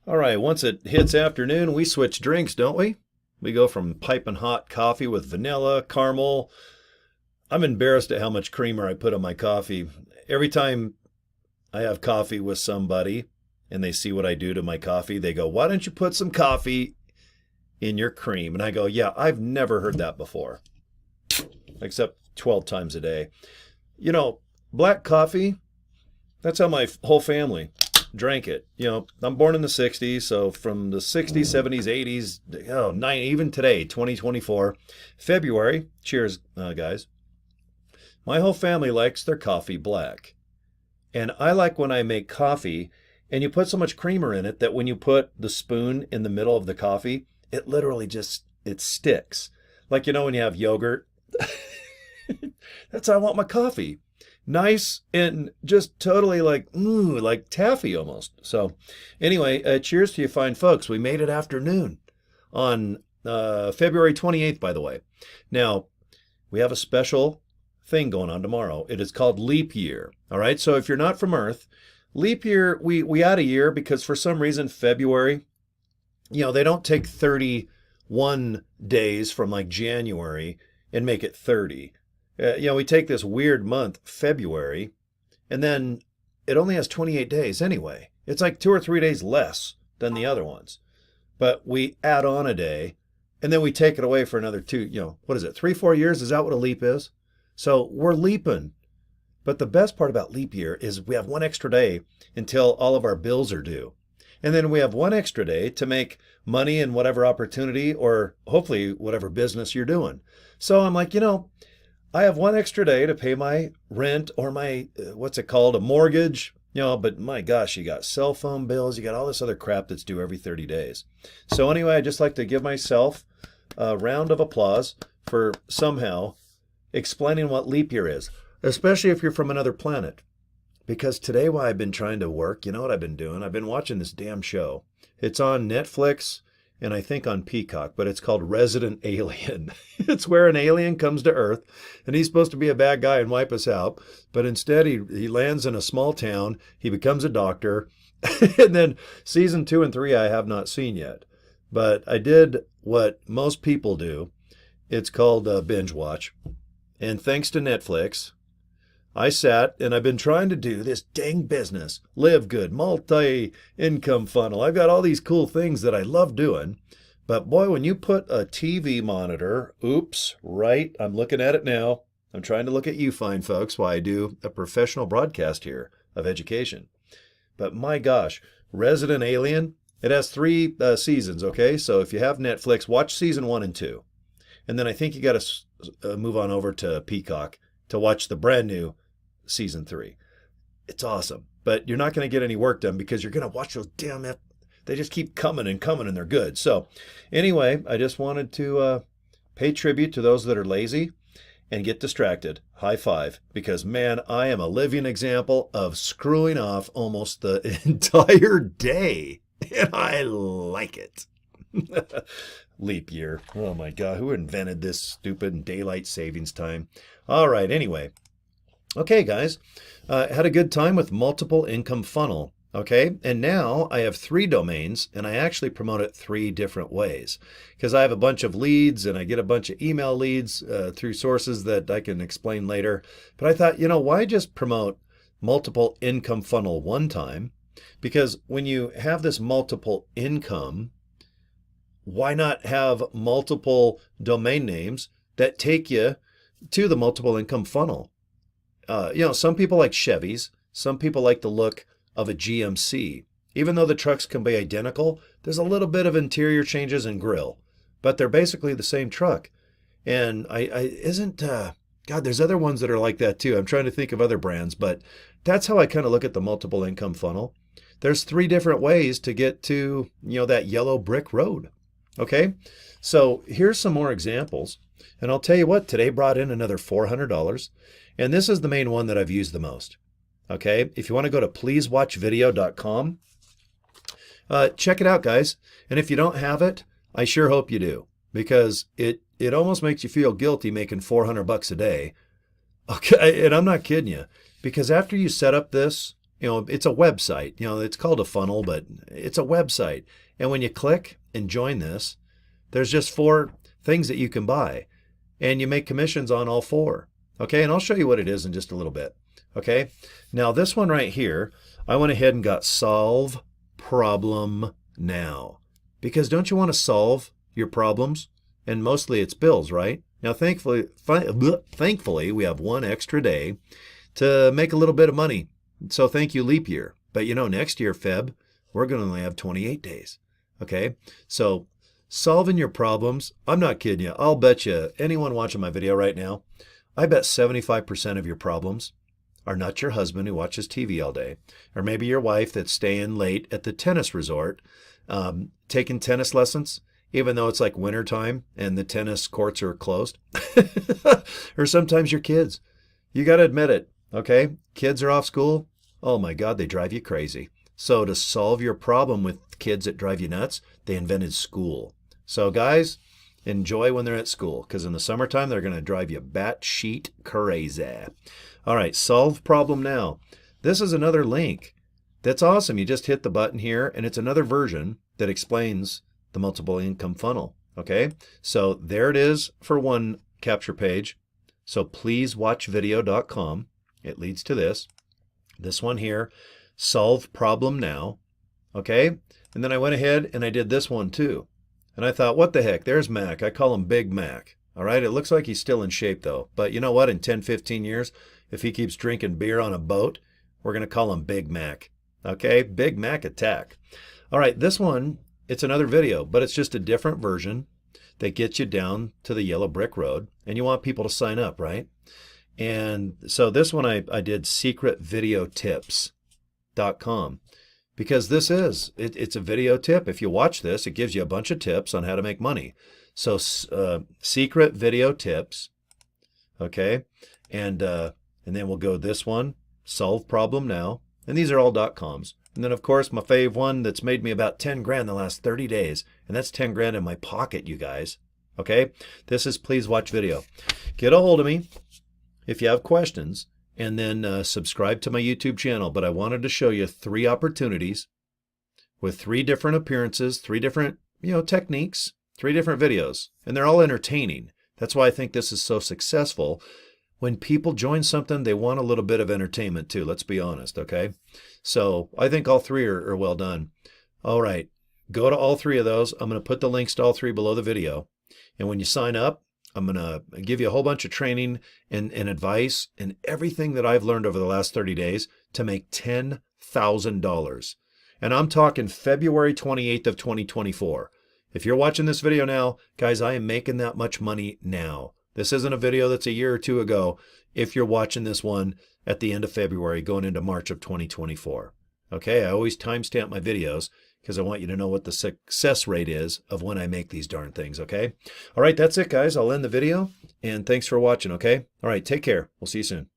All right, once it hits afternoon, we switch drinks, don't we? We go from piping hot coffee with vanilla, caramel. I'm embarrassed at how much creamer I put on my coffee. Every time I have coffee with somebody and they see what I do to my coffee, they go, "Why don't you put some coffee in your cream?" And I go, "Yeah, I've never heard that before, except 12 times a day." You know, black coffee, that's how my whole family drank it. I'm born in the 60s, so from the 60s, 70s, 80s, even today, 2024, February, cheers, guys. My whole family likes their coffee black. And I like when I make coffee and you put so much creamer in it that when you put the spoon in the middle of the coffee, it literally it sticks. Like, when you have yogurt, that's how I want my coffee. Nice and just totally like taffy almost. So anyway, cheers to you fine folks. We made it afternoon on February 28th, by the way. Now, we have a special thing going on tomorrow. It is called leap year. All right. So if you're not from Earth, leap year, we add a year because for some reason, February, they don't take 31 days from like January and make it 30. We take this weird month, February, and then it only has 28 days anyway. It's like 2 or 3 days less than the other ones. But we add on a day, and then we take it away for another 3, 4 years? Is that what a leap is? So we're leaping. But the best part about leap year is we have one extra day until all of our bills are due. And then we have one extra day to make money in whatever opportunity or hopefully whatever business you're doing. So I'm like, I have one extra day to pay my rent or my, a mortgage, but my gosh, you got cell phone bills, you got all this other crap that's due every 30 days. So anyway, I just like to give myself a round of applause for somehow explaining what leap year is, especially if you're from another planet. Because today while I've been trying to work, you know what I've been doing? I've been watching this damn show. It's on Netflix and I think on Peacock, but it's called Resident Alien. It's where an alien comes to Earth and he's supposed to be a bad guy and wipe us out. But instead he lands in a small town, he becomes a doctor, and then season 2 and 3 I have not seen yet. But I did what most people do. It's called binge watch. And thanks to Netflix, I sat and I've been trying to do this dang business, LIVEGOOD, multi-income funnel. I've got all these cool things that I love doing. But boy, when you put a TV monitor, I'm looking at it now. I'm trying to look at you fine folks while I do a professional broadcast here of education. But my gosh, Resident Alien, it has 3 seasons, okay? So if you have Netflix, watch season 1 and 2. And then I think you got to move on over to Peacock to watch the brand new season 3. It's awesome, but you're not going to get any work done because you're going to watch those they just keep coming and coming and they're good. So anyway, I just wanted to pay tribute to those that are lazy and get distracted. High five, because man, I am a living example of screwing off almost the entire day, and I like it. Leap year. Oh my God, who invented this stupid daylight savings time? All right, anyway. Okay, guys, had a good time with multiple income funnel. Okay, and now I have 3 domains and I actually promote it 3 different ways because I have a bunch of leads and I get a bunch of email leads through sources that I can explain later. But I thought, why just promote multiple income funnel one time? Because when you have this multiple income, why not have multiple domain names that take you to the multiple income funnel? Some people like Chevys. Some people like the look of a GMC. Even though the trucks can be identical, there's a little bit of interior changes in grille, but they're basically the same truck. And God, there's other ones that are like that too. I'm trying to think of other brands, but that's how I kind of look at the multiple income funnel. There's 3 different ways to get to, that yellow brick road. Okay, so here's some more examples. And I'll tell you what, today brought in another $400. And this is the main one that I've used the most. Okay, if you want to go to pleasewatchvideo.com, check it out, guys. And if you don't have it, I sure hope you do, because it almost makes you feel guilty making $400 a day. Okay, and I'm not kidding you, because after you set up this it's a website. It's called a funnel, but it's a website. And when you click and join this, there's just 4 things that you can buy. And you make commissions on all 4. Okay, and I'll show you what it is in just a little bit. Okay, now this one right here, I went ahead and got Solve Problem Now. Because don't you want to solve your problems? And mostly it's bills, right? Now, thankfully, we have 1 extra day to make a little bit of money. So thank you, leap year. But next year, Feb, we're going to only have 28 days. Okay, so solving your problems, I'm not kidding you. I'll bet you, anyone watching my video right now, I bet 75% of your problems are not your husband who watches TV all day, or maybe your wife that's staying late at the tennis resort, taking tennis lessons, even though it's like winter time and the tennis courts are closed. Or sometimes your kids. You got to admit it, okay? Kids are off school. Oh my God, they drive you crazy. So to solve your problem with kids that drive you nuts, they invented school. So guys, enjoy when they're at school, because in the summertime, they're going to drive you batshit crazy. All right, Solve Problem Now. This is another link. That's awesome. You just hit the button here, and it's another version that explains the multiple income funnel. Okay, so there it is for one capture page. So pleasewatchvideo.com. It leads to this. This one here, Solve Problem Now. Okay, and then I went ahead and I did this one too. And I thought, what the heck? There's Mac. I call him Big Mac. All right, it looks like he's still in shape though. But you know what? In 10, 15 years, if he keeps drinking beer on a boat, we're going to call him Big Mac. Okay, Big Mac attack. All right, this one, it's another video, but it's just a different version that gets you down to the yellow brick road. And you want people to sign up, right? And so this one I did secretvideotips.com. Because this it's a video tip. If you watch this, it gives you a bunch of tips on how to make money. So secret video tips, okay? And then we'll go this one, Solve Problem Now. And these are all .coms. And then, of course, my fave one that's made me about 10 grand the last 30 days. And that's 10 grand in my pocket, you guys. Okay? This is Please Watch Video. Get a hold of me if you have questions. And then subscribe to my YouTube channel. But I wanted to show you 3 opportunities with 3 different appearances, 3 different, techniques, 3 different videos. And they're all entertaining. That's why I think this is so successful. When people join something, they want a little bit of entertainment too. Let's be honest, okay? So I think all 3 are well done. All right, go to all 3 of those. I'm going to put the links to all 3 below the video. And when you sign up, I'm going to give you a whole bunch of training and advice and everything that I've learned over the last 30 days to make $10,000. And I'm talking February 28th of 2024. If you're watching this video now, guys, I am making that much money now. This isn't a video that's a year or 2 ago. If you're watching this one at the end of February going into March of 2024. Okay, I always timestamp my videos because I want you to know what the success rate is of when I make these darn things, okay? All right, that's it, guys. I'll end the video, and thanks for watching, okay? All right, take care. We'll see you soon.